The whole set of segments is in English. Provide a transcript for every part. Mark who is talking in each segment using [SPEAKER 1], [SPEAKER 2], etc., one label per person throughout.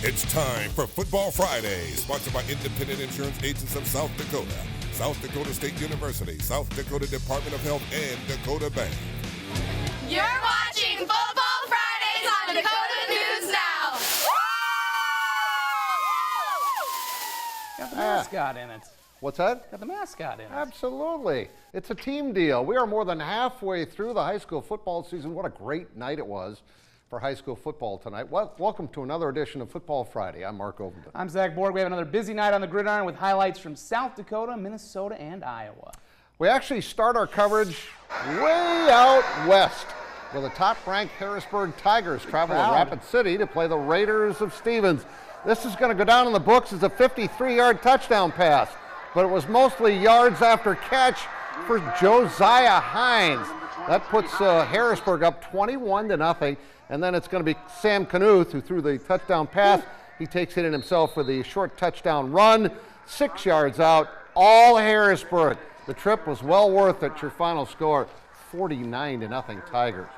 [SPEAKER 1] It's time for Football Friday, sponsored by Independent Insurance Agents of South Dakota, South Dakota State University, South Dakota Department of Health, and Dakota Bank.
[SPEAKER 2] You're watching Football Fridays on Dakota News Now.
[SPEAKER 3] Got the mascot in it.
[SPEAKER 4] What's that?
[SPEAKER 3] Got the mascot in it.
[SPEAKER 4] Absolutely. It's a team deal. We are more than halfway through the high school football season. What a great night it was for high school football tonight. Well, welcome to another edition of Football Friday. I'm Mark Overton.
[SPEAKER 3] I'm Zach Borg. We have another busy night on the gridiron with highlights from South Dakota, Minnesota, and Iowa.
[SPEAKER 4] We actually start our coverage way out west, where the top-ranked Harrisburg Tigers travel to Rapid City to play the Raiders of Stevens. This is going to go down in the books as a 53-yard touchdown pass, but it was mostly yards after catch for Josiah Hines. That puts Harrisburg up 21-0. And then it's going to be Sam Knuth who threw the touchdown pass. He takes it in himself for the short touchdown run. 6 yards out, all Harrisburg. The trip was well worth it. Your final score, 49-0 Tigers.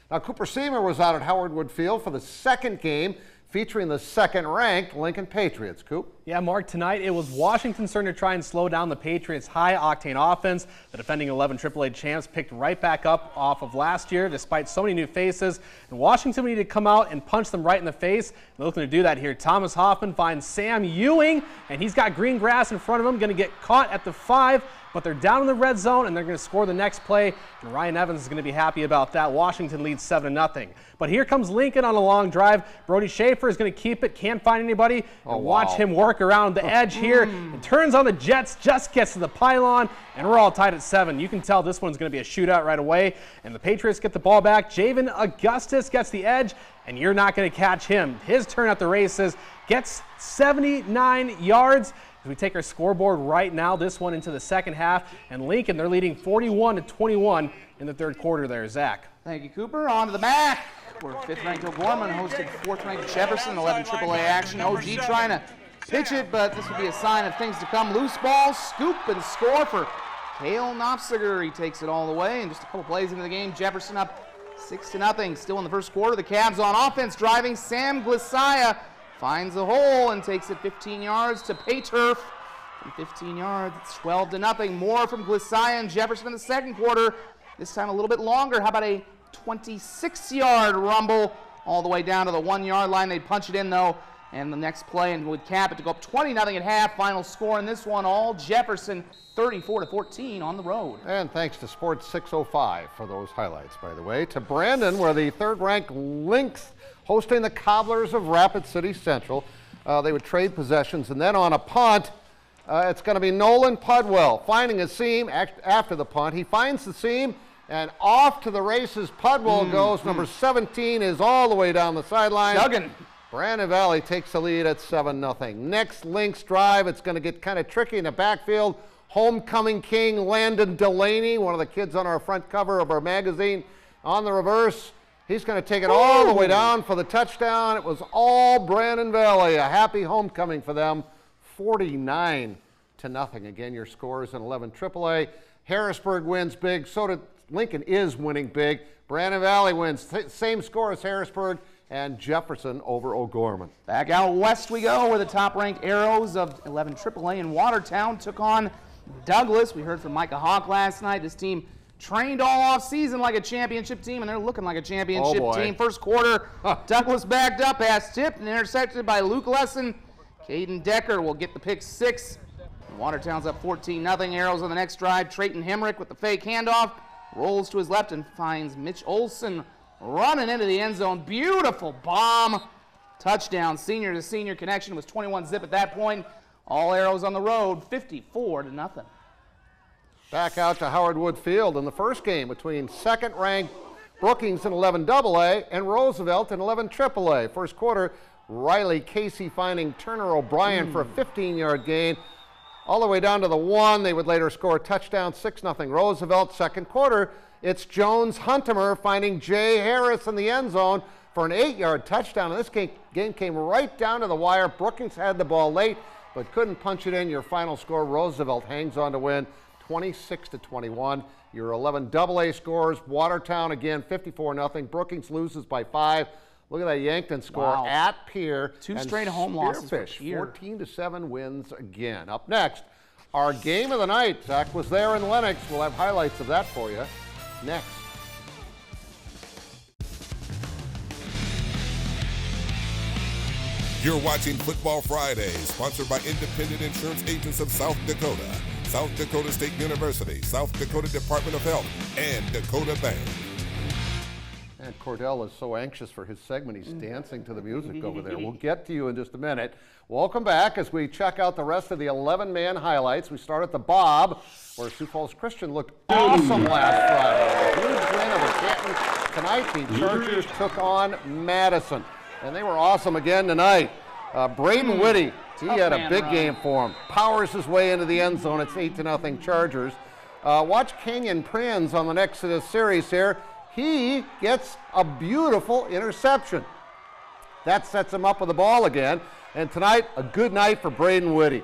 [SPEAKER 4] Now, Cooper Seamer was out at Howard Wood Field for the second game, featuring the second-ranked Lincoln Patriots. Coop?
[SPEAKER 5] Yeah, Mark, tonight it was Washington's turn to try and slow down the Patriots' high-octane offense. The defending 11 AAA champs picked right back up off of last year, despite so many new faces. And Washington needed to come out and punch them right in the face. They're looking to do that here. Thomas Hoffman finds Sam Ewing, and he's got green grass in front of him, going to get caught at the 5. But they're down in the red zone, and they're going to score the next play. And Ryan Evans is going to be happy about that. Washington leads 7-0. But here comes Lincoln on a long drive. Brody Schaefer is going to keep it, can't find anybody. And watch him work around the edge here. And turns on the Jets, just gets to the pylon, and we're all tied at 7. You can tell this one's going to be a shootout right away. And the Patriots get the ball back. Javen Augustus gets the edge, and you're not going to catch him. His turn at the races, gets 79 yards. As we take our scoreboard right now, this one into the second half, and Lincoln, they're leading 41-21 in the third quarter there. Zach.
[SPEAKER 3] Thank you, Cooper. On to the back, where 5th-ranked O'Gorman hosted 4th-ranked Jefferson, 11 AAA action. OG trying to pitch it, but this would be a sign of things to come. Loose ball, scoop, and score for Cale Knopfsiger. He takes it all the way, and just a couple plays into the game, Jefferson up 6-0. Still in the first quarter, the Cavs on offense driving. Sam Glisiah finds a hole and takes it 15 yards to Payturf. From 15 yards, it's 12-0. More from Glisiah and Jefferson in the second quarter. This time a little bit longer. How about a 26-yard rumble all the way down to the 1-yard line? They punch it in, though, and the next play and would cap it to go up 20-0 at half. Final score in this one, all Jefferson, 34-14 on the road.
[SPEAKER 4] And thanks to Sports 605 for those highlights, by the way. To Brandon, where the third-ranked Lynx hosting the Cobblers of Rapid City Central. They would trade possessions, and then on a punt, it's going to be Nolan Pudwell finding a seam after the punt. He finds the seam, and off to the races Pudwell goes. Number 17 is all the way down the sideline.
[SPEAKER 3] Duggan.
[SPEAKER 4] Brandon Valley takes the lead at 7-0. Next Lynx drive, it's going to get kind of tricky in the backfield. Homecoming king Landon Delaney, one of the kids on our front cover of our magazine, on the reverse. He's going to take it all the way down for the touchdown. It was all Brandon Valley. A happy homecoming for them. 49-0. Again, your scores in 11 AAA. Harrisburg wins big. So did Lincoln is winning big. Brandon Valley wins. Same score as Harrisburg and Jefferson over O'Gorman.
[SPEAKER 3] Back out west we go, where the top-ranked Arrows of 11 AAA in Watertown took on Douglas. We heard from Micah Hawk last night. This team trained all off-season like a championship team, and they're looking like a championship team. First quarter, Douglas backed up, pass tipped, and intercepted by Luke Lesson. Caden Decker will get the pick 6. Watertown's up 14-0. Arrows on the next drive. Trayton Hemrick with the fake handoff. Rolls to his left and finds Mitch Olson running into the end zone. Beautiful bomb. Touchdown. Senior to senior connection was 21-zip at that point. All Arrows on the road, 54-0.
[SPEAKER 4] Back out to Howard Wood Field in the first game between second-ranked Brookings in 11 AA and Roosevelt in 11 AAA. First quarter, Riley Casey finding Turner O'Brien for a 15-yard gain. All the way down to the 1. They would later score a touchdown, 6-0 Roosevelt. Second quarter, it's Jones Huntemer finding Jay Harris in the end zone for an 8-yard touchdown. And this game came right down to the wire. Brookings had the ball late, but couldn't punch it in. Your final score, Roosevelt hangs on to win 26-21. Your 11 AA scores, Watertown again 54-0. Brookings loses by 5. Look at that Yankton score at Pierre.
[SPEAKER 3] Two straight home losses for Pierre.
[SPEAKER 4] 14-7 wins again. Up next, our game of the night. Zach was there in Lennox. We'll have highlights of that for you next.
[SPEAKER 1] You're watching Football Friday, sponsored by Independent Insurance Agents of South Dakota, South Dakota State University, South Dakota Department of Health, and Dakota Bank.
[SPEAKER 4] And Cordell is so anxious for his segment, he's dancing to the music over there. We'll get to you in just a minute. Welcome back as we check out the rest of the 11-man highlights. We start at the Bob, where Sioux Falls Christian looked awesome last Friday. A huge win over Canton. Tonight, the Chargers took on Madison. And they were awesome again tonight. Braden Whitty, he had a big game for him. Powers his way into the end zone. It's 8-0 Chargers. Watch Kenyon Prinz on the next series here. He gets a beautiful interception. That sets him up with the ball again. And tonight, a good night for Braden Whitty.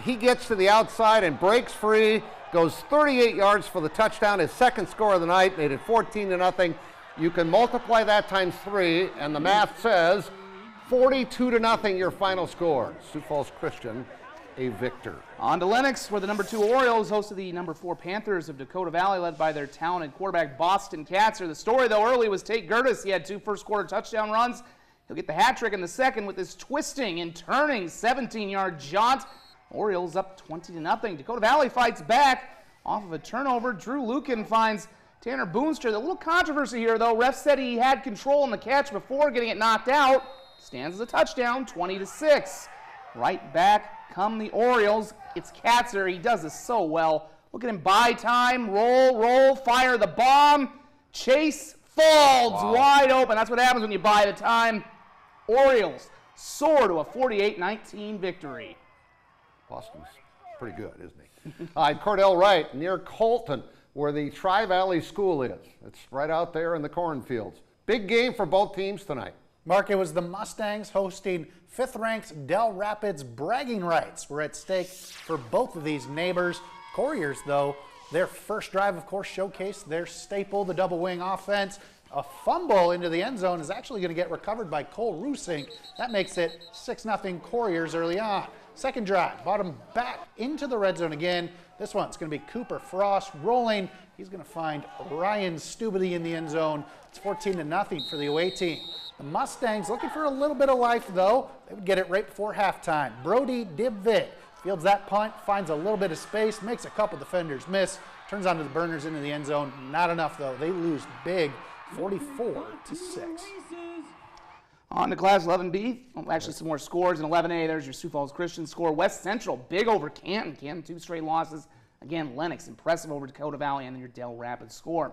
[SPEAKER 4] He gets to the outside and breaks free, goes 38 yards for the touchdown, his second score of the night, made it 14-0. You can multiply that times 3, and the math says 42-0 your final score. Sioux Falls Christian, a victor.
[SPEAKER 3] On to Lennox, where the number 2 Orioles hosted the number 4 Panthers of Dakota Valley, led by their talented quarterback Boston Katzer. The story, though, early was Tate Gertis. He had 2 first-quarter touchdown runs. He'll get the hat trick in the second with his twisting and turning 17-yard jaunt. Orioles up 20-0. Dakota Valley fights back off of a turnover. Drew Lucan finds Tanner Boonstra. A little controversy here, though. Ref said he had control in the catch before getting it knocked out. Stands as a touchdown, 20-6. Right back come the Orioles. It's Katzer. He does this so well. Look at him buy time, roll, fire the bomb. Chase falls wide open. That's what happens when you buy the time. Orioles soar to a 48-19 victory.
[SPEAKER 4] Boston's pretty good, isn't he? Cordell Wright, near Colton, where the Tri-Valley School is. It's right out there in the cornfields. Big game for both teams tonight.
[SPEAKER 6] Mark, it was the Mustangs hosting 5th-ranked Dell Rapids. Bragging rights were at stake for both of these neighbors. Couriers, though, their first drive, of course, showcased their staple, the double-wing offense. A fumble into the end zone is actually going to get recovered by Cole Rusink. That makes it 6-0 Couriers early on. Second drive, brought him back into the red zone again. This one's going to be Cooper Frost rolling. He's going to find Ryan Stubity in the end zone. It's 14-0 for the away team. The Mustangs looking for a little bit of life, though. They would get it right before halftime. Brody Dibvik fields that punt, finds a little bit of space, makes a couple defenders miss, turns onto the burners into the end zone. Not enough, though. They lose big, 44-6.
[SPEAKER 3] On to Class 11B. Actually, some more scores. In 11A, there's your Sioux Falls Christian score. West Central, big over Canton. Canton, 2 straight losses. Again, Lennox, impressive over Dakota Valley, and then your Dell Rapids score.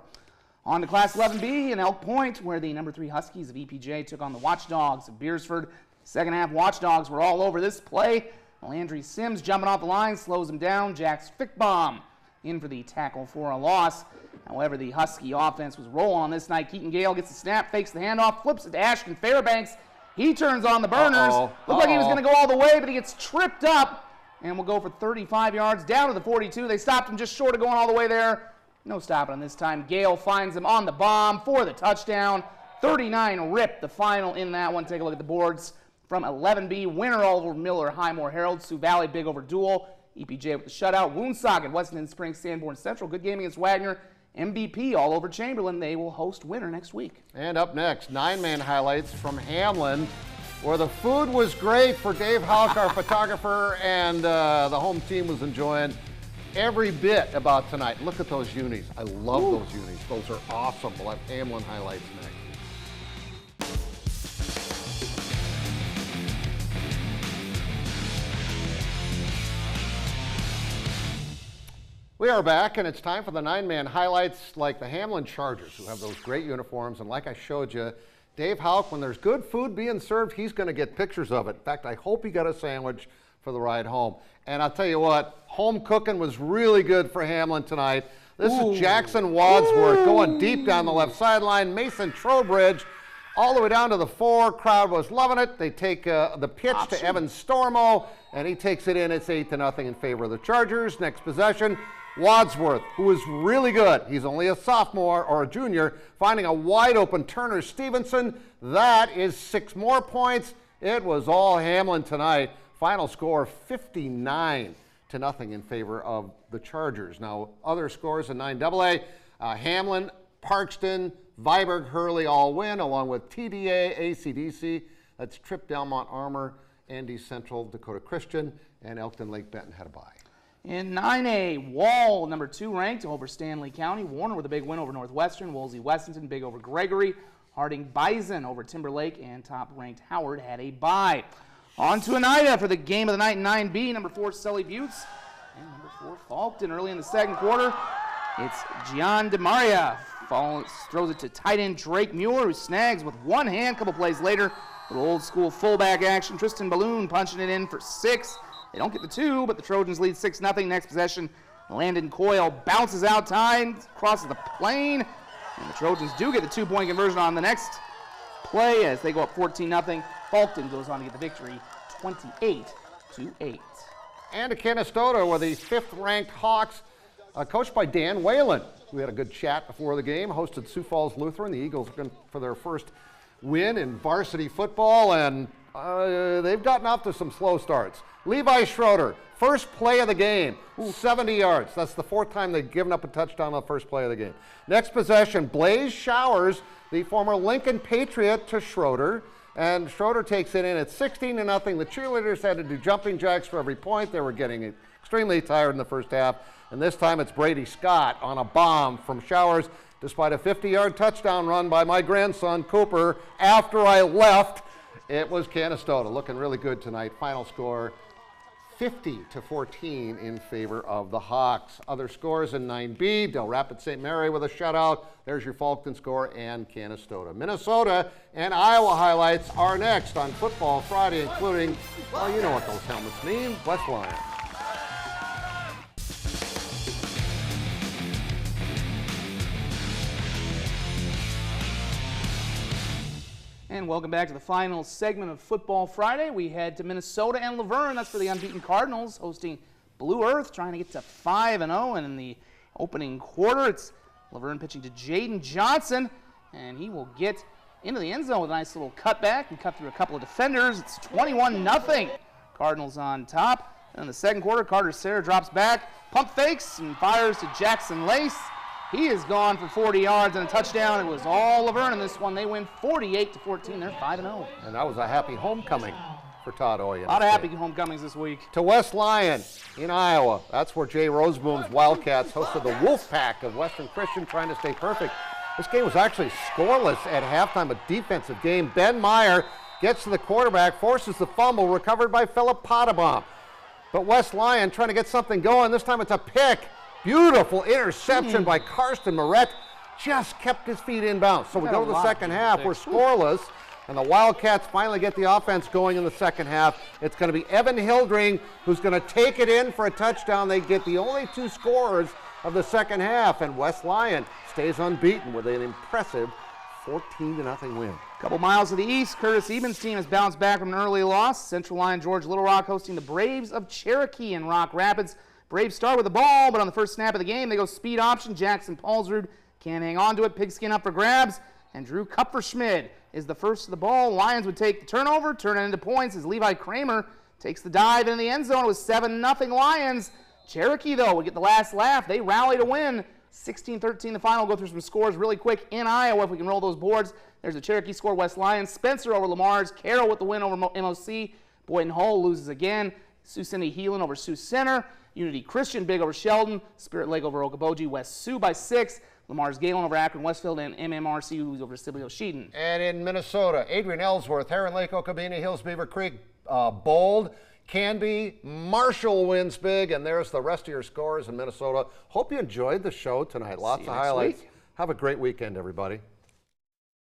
[SPEAKER 3] On to Class 11B in Elk Point, where the number 3 Huskies of EPJ took on the Watchdogs of Beresford. Second half, Watchdogs were all over this play. Landry Sims jumping off the line, slows him down. Jax Fickbaum in for the tackle for a loss. However, the Husky offense was rolling on this night. Keaton Gale gets the snap, fakes the handoff, flips it to Ashton Fairbanks. He turns on the burners. Looked like he was going to go all the way, but he gets tripped up and will go for 35 yards down to the 42. They stopped him just short of going all the way there. No stopping him this time. Gale finds him on the bomb for the touchdown. 39 rip, the final in that one. Take a look at the boards from 11B. Winner over Miller, Highmore Herald. Sioux Valley, big over Dual. EPJ with the shutout. Woonsocket, Weston Springs, Sanborn Central. Good game against Wagner. MVP all over Chamberlain. They will host Winter next week.
[SPEAKER 4] And up next, 9-man highlights from Hamlin, where the food was great for Dave Houck, our photographer, and the home team was enjoying every bit about tonight. Look at those unis. I love those unis. Those are awesome. We'll have Hamlin highlights next. We are back, and it's time for the 9-man highlights, like the Hamlin Chargers, who have those great uniforms. And like I showed you, Dave Houck, when there's good food being served, he's going to get pictures of it. In fact, I hope he got a sandwich for the ride home. And I'll tell you what, home cooking was really good for Hamlin tonight. This is Jackson Wadsworth going deep down the left sideline. Mason Trowbridge all the way down to the 4. Crowd was loving it. They take the pitch to Evan Stormo, and he takes it in. It's 8-0 in favor of the Chargers. Next possession, Wadsworth, who is really good. He's only a sophomore or a junior, finding a wide open Turner Stevenson. That is 6 more points. It was all Hamlin tonight. Final score 59-0 in favor of the Chargers. Now, other scores in 9AA, Hamlin, Parkston, Viborg, Hurley all win, along with TDA, ACDC, that's Tripp, Delmont, Armour, Andy Central, Dakota Christian, and Elkton Lake Benton had a bye.
[SPEAKER 3] In 9A, Wall, number 2 ranked over Stanley County. Warner with a big win over Northwestern. Woolsey Westington, big over Gregory. Harding Bison over Timberlake, and top-ranked Howard had a bye. On to Oneida for the game of the night in 9B. Number 4, Sully Buttes, and number 4, Faulkton. Early in the second quarter, it's Gian DeMaria. Throws it to tight end Drake Mueller, who snags with one hand. A couple plays later, little old-school fullback action. Tristan Balloon punching it in for 6. They don't get the 2, but the Trojans lead 6-0. Next possession, Landon Coyle bounces out time, crosses the plane, and the Trojans do get the 2-point conversion on the next play as they go up 14-0. Faulkton goes on to get the victory, 28-8.
[SPEAKER 4] And to Canistota, where the 5th-ranked Hawks, coached by Dan Whalen. We had a good chat before the game, hosted Sioux Falls Lutheran. The Eagles are going for their first win in varsity football, and they've gotten off to some slow starts. Levi Schroeder, first play of the game, 70 yards. That's the 4th time they've given up a touchdown on the first play of the game. Next possession, Blaze Showers, the former Lincoln Patriot, to Schroeder. And Schroeder takes it in at 16-0. The cheerleaders had to do jumping jacks for every point. They were getting extremely tired in the first half. And this time it's Brady Scott on a bomb from Showers, despite a 50-yard touchdown run by my grandson, Cooper. After I left, it was Canistota looking really good tonight. Final score 50-14 in favor of the Hawks. Other scores in 9B, Del Rapid St. Mary with a shutout. There's your Faulkton score and Canistota. Minnesota and Iowa highlights are next on Football Friday, including, well, you know what those helmets mean, West Lyon.
[SPEAKER 3] And welcome back to the final segment of Football Friday. We head to Minnesota and Luverne. That's for the unbeaten Cardinals, hosting Blue Earth, trying to get to 5-0. And in the opening quarter, it's Luverne pitching to Jaden Johnson, and he will get into the end zone with a nice little cutback and cut through a couple of defenders. It's 21-0. Cardinals on top. And in the second quarter, Carter Serra drops back, pump fakes, and fires to Jackson Lace. He is gone for 40 yards and a touchdown. It was all Luverne in this one. They win 48-14. They're 5-0.
[SPEAKER 4] And that was a happy homecoming for Todd Oye.
[SPEAKER 3] A lot of happy homecomings this week.
[SPEAKER 4] To West Lyon in Iowa. That's where Jay Roseboom's Wildcats hosted the Wolfpack of Western Christian, trying to stay perfect. This game was actually scoreless at halftime, a defensive game. Ben Meyer gets to the quarterback, forces the fumble, recovered by Philip Potabom. But West Lyon trying to get something going. This time it's a pick. Beautiful interception by Karsten Moret. Just kept his feet in bounds. So we go to the second half. We're scoreless, and the Wildcats finally get the offense going in the second half. It's going to be Evan Hildring who's going to take it in for a touchdown. They get the only 2 scorers of the second half, and West Lyon stays unbeaten with an impressive 14-0 win.
[SPEAKER 3] A couple miles to the east, Curtis Eben's team has bounced back from an early loss. Central Lyon George Little Rock hosting the Braves of Cherokee in Rock Rapids. Braves start with the ball, but on the first snap of the game, they go speed option. Jackson Paulsrud can't hang on to it. Pigskin up for grabs, and Drew Kupferschmid is the first to the ball. Lions would take the turnover, turn it into points as Levi Kramer takes the dive in the end zone. It was 7-0 Lions. Cherokee, though, would get the last laugh. They rally to win 16-13 the final. Go through some scores really quick in Iowa if we can roll those boards. There's a Cherokee score, West Lions. Spencer over Lamar's. Carroll with the win over MOC. Boynton Hull loses again. Sioux City Heelan over Sioux Center. Unity Christian big over Sheldon. Spirit Lake over Okoboji. West Sioux by 6. Lamar's Galen over Akron Westfield, and MMRC who's over Sibley Sheeton.
[SPEAKER 4] And in Minnesota, Adrian Ellsworth, Heron Lake, Okabena Hills, Beaver Creek, Bold, Canby, Marshall wins big, and there's the rest of your scores in Minnesota. Hope you enjoyed the show tonight. Lots of highlights. Have a great weekend, everybody.